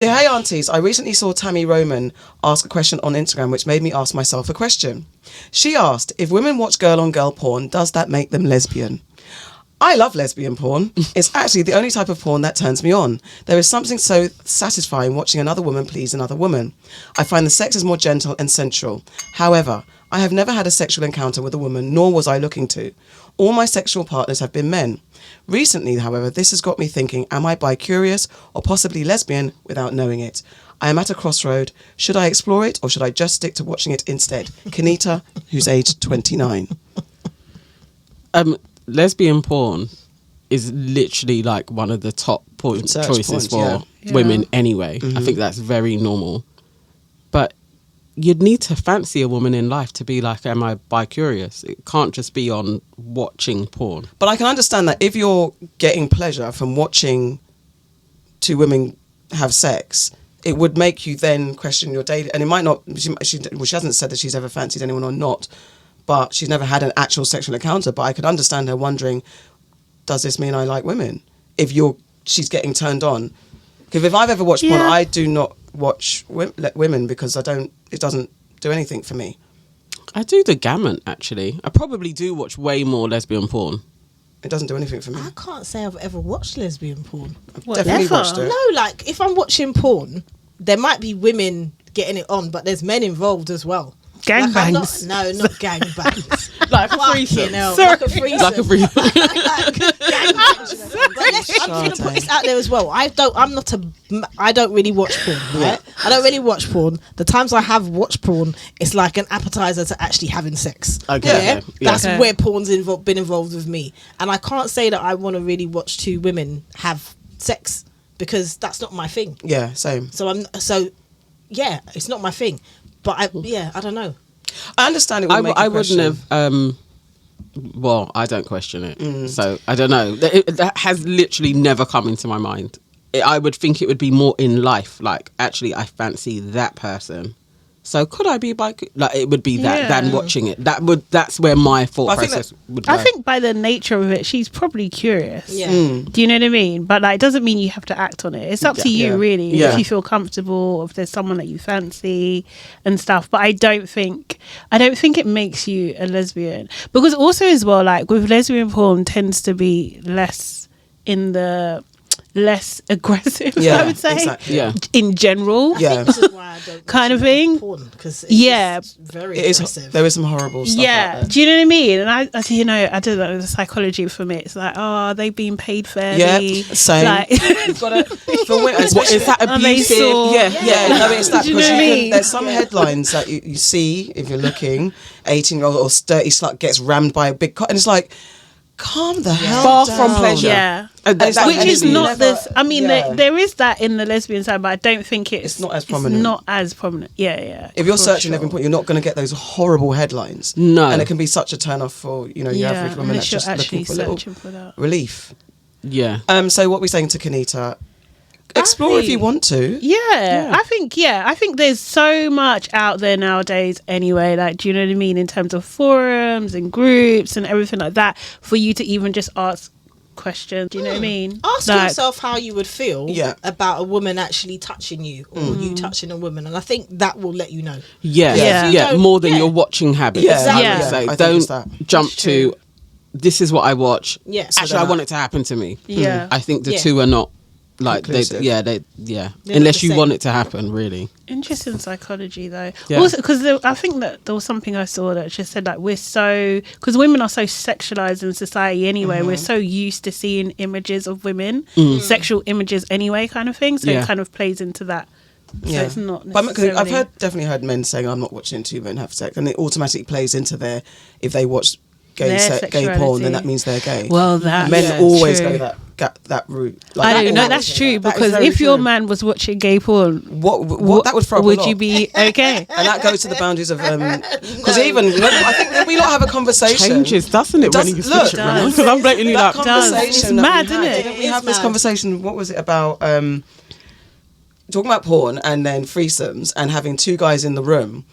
Hey Aunties, I recently saw Tammy Roman ask a question on Instagram which made me ask myself a question. She asked, if women watch girl-on-girl porn, does that make them lesbian? I love lesbian porn. It's actually the only type of porn that turns me on. There is something so satisfying watching another woman please another woman. I find the sex is more gentle and sensual. However, I have never had a sexual encounter with a woman, nor was I looking to. All my sexual partners have been men. Recently, however, this has got me thinking, am I bi-curious or possibly lesbian without knowing it? I am at a crossroad. Should I explore it or should I just stick to watching it instead? Kenita, who's aged 29. Lesbian porn is literally like one of the top choices for women anyway. Mm-hmm. I think that's very normal. But you'd need to fancy a woman in life to be like, am I bi-curious? It can't just be on watching porn. But I can understand that if you're getting pleasure from watching two women have sex, it would make you then question your dating. And it might not, she hasn't said that she's ever fancied anyone or not, but she's never had an actual sexual encounter. But I could understand her wondering, does this mean I like women? If she's getting turned on. Because if I've ever watched porn, I do not watch women because it doesn't do anything for me. I do the gamut, actually. I probably do watch way more lesbian porn. It doesn't do anything for me. I can't say I've ever watched lesbian porn. Definitely watched it. No, like if I'm watching porn, there might be women getting it on, but there's men involved as well. Gangbangs? Like not gangbangs. Like a threesome. Like a threesome. Like a threesome. Gangbangs. I'm going to put this out there as well. I don't really watch porn, right? I don't really watch porn. The times I have watched porn, it's like an appetizer to actually having sex. Okay. Yeah? That's where porn's been involved with me. And I can't say that I want to really watch two women have sex because that's not my thing. Yeah, same. Yeah, it's not my thing. But I don't know. I understand it would make you question. Wouldn't have... well, I don't question it. So, I don't know. That has literally never come into my mind. I would think it would be more in life. Like, actually, I fancy that person. So, could I be like it would be that than watching it. That's where my thought process would go. I think by the nature of it, she's probably curious. Yeah. Do you know what I mean? But like, it doesn't mean you have to act on it. It's up to you, really. Yeah. If you feel comfortable, if there's someone that you fancy and stuff. But I don't think it makes you a lesbian, because also as well, like with lesbian porn, tends to be less aggressive, I would say. Exactly. Yeah. In general. I think this is why I don't kind of thing. Because it's very aggressive. There is some horrible stuff out there. Do you know what I mean? And I don't know, the psychology for me, it's like, oh, they've been paid fairly. Yeah, same. Like, You've got to, what is that abusive? No, it's that, Do you know what I mean? there's some headlines that you see if you're looking, 18-year-old or dirty slut gets rammed by a big car, and it's like, calm the hell Far down. from pleasure. yeah. Which is not this. I mean, yeah. there is that in the lesbian side, but I don't think it's not as prominent. It's not as prominent. Yeah. If you're searching every point, you're not going to get those horrible headlines. No. And it can be such a turn off for your average woman that's just looking for a little that. relief. Yeah. So what we're saying to Kenita, explore if you want to. Yeah. I think there's so much out there nowadays anyway, like, do you know what I mean, in terms of forums and groups and everything like that, for you to even just ask questions. Do you know what I mean? Ask yourself how you would feel about a woman actually touching you or you touching a woman, and I think that will let you know. Yeah. More than your watching habits. Exactly. So don't jump to, this is what I watch. Yeah. Actually, I want it to happen to me. Yeah. I think the two are not like inclusive. Unless you want it to happen, really. Interesting psychology, though. Yeah. Also, because I think that there was something I saw that just said, like, because women are so sexualized in society anyway, we're so used to seeing images of women, sexual images anyway, kind of thing. So it kind of plays into that. So it's not necessarily... But I've definitely heard men saying, I'm not watching two men have sex, and it automatically plays into their, if they watch gay porn, then that means they're gay. Well, that men always go that route. Like, I don't know. That's true, because if your man was watching gay porn, what that would throw up a lot. Would you be okay? And that goes to the boundaries of because I think we lot have a conversation. Changes, doesn't it? When you switch it around? Because I'm blatantly like, conversation. It's mad, isn't it? Didn't we have this conversation? What was it about? Talking about porn and then threesomes and having two guys in the room.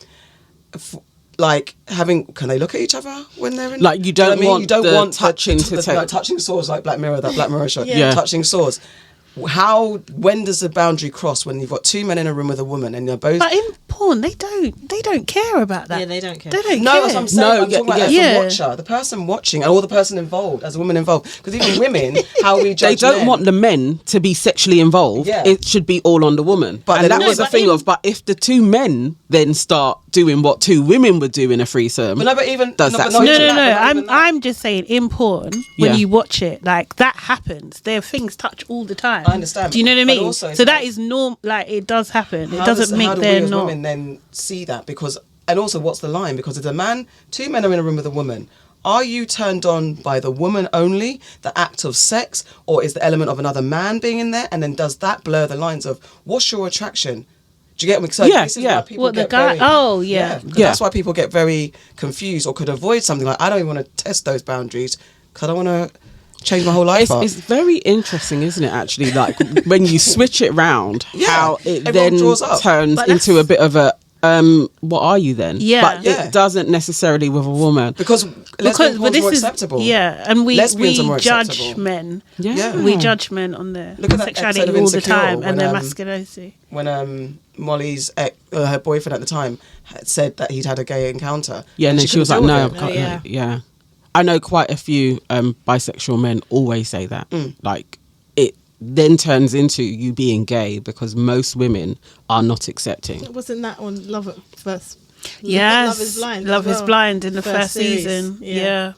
Like can they look at each other when they're in? Like you don't want you don't want touching to take touching swords like Black Mirror show. Yeah. Touching swords. when does the boundary cross when you've got two men in a room with a woman and they're both... But in porn, they don't care about that. Yeah, they don't care. They don't No, care. that's what I'm saying. I'm talking about as Yeah. the watcher, the person watching, or the person involved, as a woman involved. Because even women, how we They judge don't men. want the men to be sexually involved. Yeah. It should be all on the woman. But And then that no, was the but thing in- of, but if the two men then start doing what two women would do in a threesome, But no, but even... does no, that but switch? No, even no, no. that, but not even that. I'm just saying in porn, when Yeah. you watch it, like that happens. There are things touch all the time. I understand, Do you know what I but mean? also it's So that like- is norm. Like it does happen. It How doesn't how make do we they're as not. women then see that? Because, and also, what's the line? Because if two men are in a room with a woman, are you turned on by the woman only, the act of sex, or is the element of another man being in there? And then does that blur the lines of what's your attraction? Do you get me? So Yeah, this is yeah. why people What, the get guy- very- oh, yeah. 'cause Yeah. That's why people get very confused or could avoid something like, I don't even want to test those boundaries because I don't want to change my whole life up. it's very interesting, isn't it? Actually, like when you switch it round, Yeah, how it everyone then draws up. turns But into a bit of a what are you then? Yeah. but Yeah. it doesn't necessarily with a woman. because lesbian porn's more acceptable. Yeah, and we Lesbians are more judge acceptable. men. Yeah. We judge men on their Look at that sexuality episode of all the Insecure time when, and their masculinity. when Molly's her boyfriend at the time had said that he'd had a gay encounter. Yeah, and then she was like, couldn't "No, deal with I it. can't." yeah. Yeah, I know quite a few bisexual men always say that. Like it then turns into you being gay because most women are not accepting. Wasn't that on Love at First? Yes, Love is Blind. Love as is well. Blind in the first series. season. Yeah.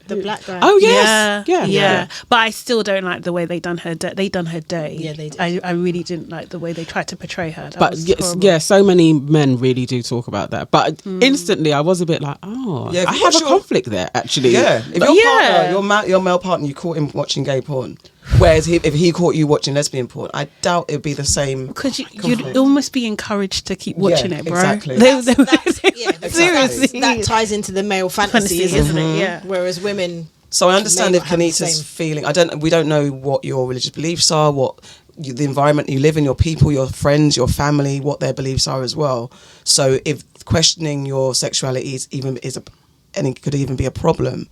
The black guy. Oh yes, yeah. But I still don't like the way they done her. They done her day. Yeah, they did. I really didn't like the way they tried to portray her. That But was yes, horrible. yeah, so many men really do talk about that. But instantly, I was a bit like, oh, Yeah, if I you have watch a your- conflict there actually. Yeah, if But- your partner, your male partner, you caught him watching gay porn, whereas if he caught you watching lesbian porn, I doubt it'd be the same. Because you'd conflict. almost be encouraged to keep watching Yeah, it, bro. exactly. That's, yeah, because Seriously. that ties into the male fantasy, Fantasy, isn't isn't it? it? Yeah. Whereas women, So I understand may if not have the Kanita's same. feeling. We don't know what your religious beliefs are, the environment you live in, your people, your friends, your family, what their beliefs are as well. So if questioning your sexuality and it could even be a problem,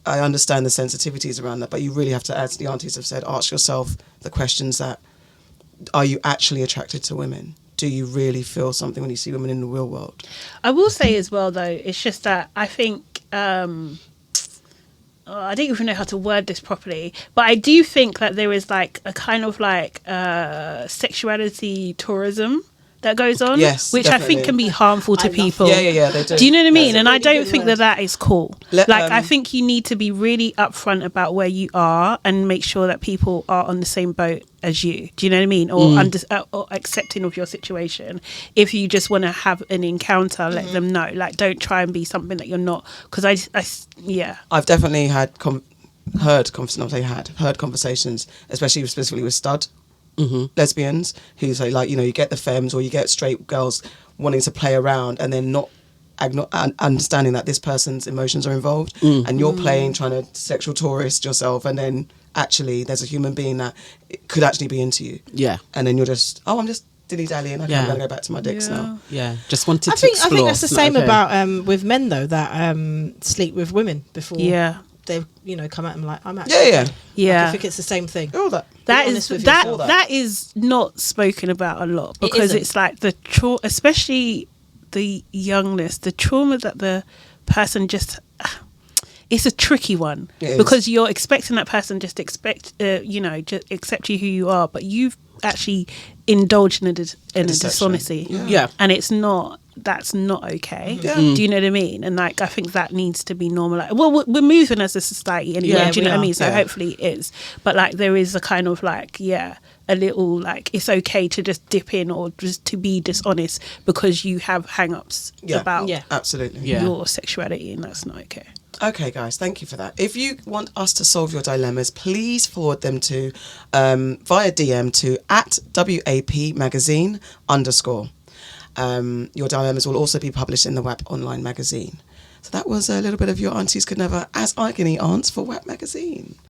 I understand the sensitivities around that, but you really have to, as the aunties have said, ask yourself the questions that, are you actually attracted to women? Do you really feel something when you see women in the real world? I will say as well, though, it's just that I think I don't even know how to word this properly, but I do think that there is like a kind of like sexuality tourism that goes on, Yes, which I definitely. think can be harmful to I love people. Yeah, they do. Do you know what I mean? a And I really don't good think word. that is cool. I think you need to be really upfront about where you are and make sure that people are on the same boat as you. Do you know what I mean? Or accepting of your situation. If you just want to have an encounter, let them know. Like, don't try and be something that you're not. Because I've definitely heard conversations, especially specifically with stud lesbians, who say like, you get the femmes or you get straight girls wanting to play around and then not understanding that this person's emotions are involved and you're playing, trying to sexual tourist yourself, and then actually there's a human being that could actually be into you. Yeah. And then you're just, I'm just dilly-dallying. Okay, I'm Yeah. going to go back to my dicks now. Yeah, just wanted I to think explore. that's the Not same okay. about with men though, that sleep with women before they've come at them like, I'm actually Yeah. Yeah. I think it's the same thing. All that. That Be is honest with that yourself. that is not spoken about a lot, because isn't. it's like the trauma, especially the youngness, the trauma that the person just. It's a tricky one It is. because you're expecting that person just just accept you who you are, but you've actually indulged in a Deception. dishonesty, Yeah. and that's not okay. Yeah. Do you know what I mean? And like, I think that needs to be normalized. Well, we're moving as a society anyway. Yeah, do you know we what I are. mean? So Yeah. hopefully it is. But like, there is a kind of like, a little like, it's okay to just dip in or just to be dishonest because you have hang-ups Yeah. about Yeah. Absolutely. Yeah. your sexuality, and that's not okay. Okay, guys, thank you for that. If you want us to solve your dilemmas, please forward them to via DM to @WAP magazine _ your dilemmas will also be published in the WAP online magazine. So that was a little bit of your Aunties Could Never as Agony Aunts for WAP magazine.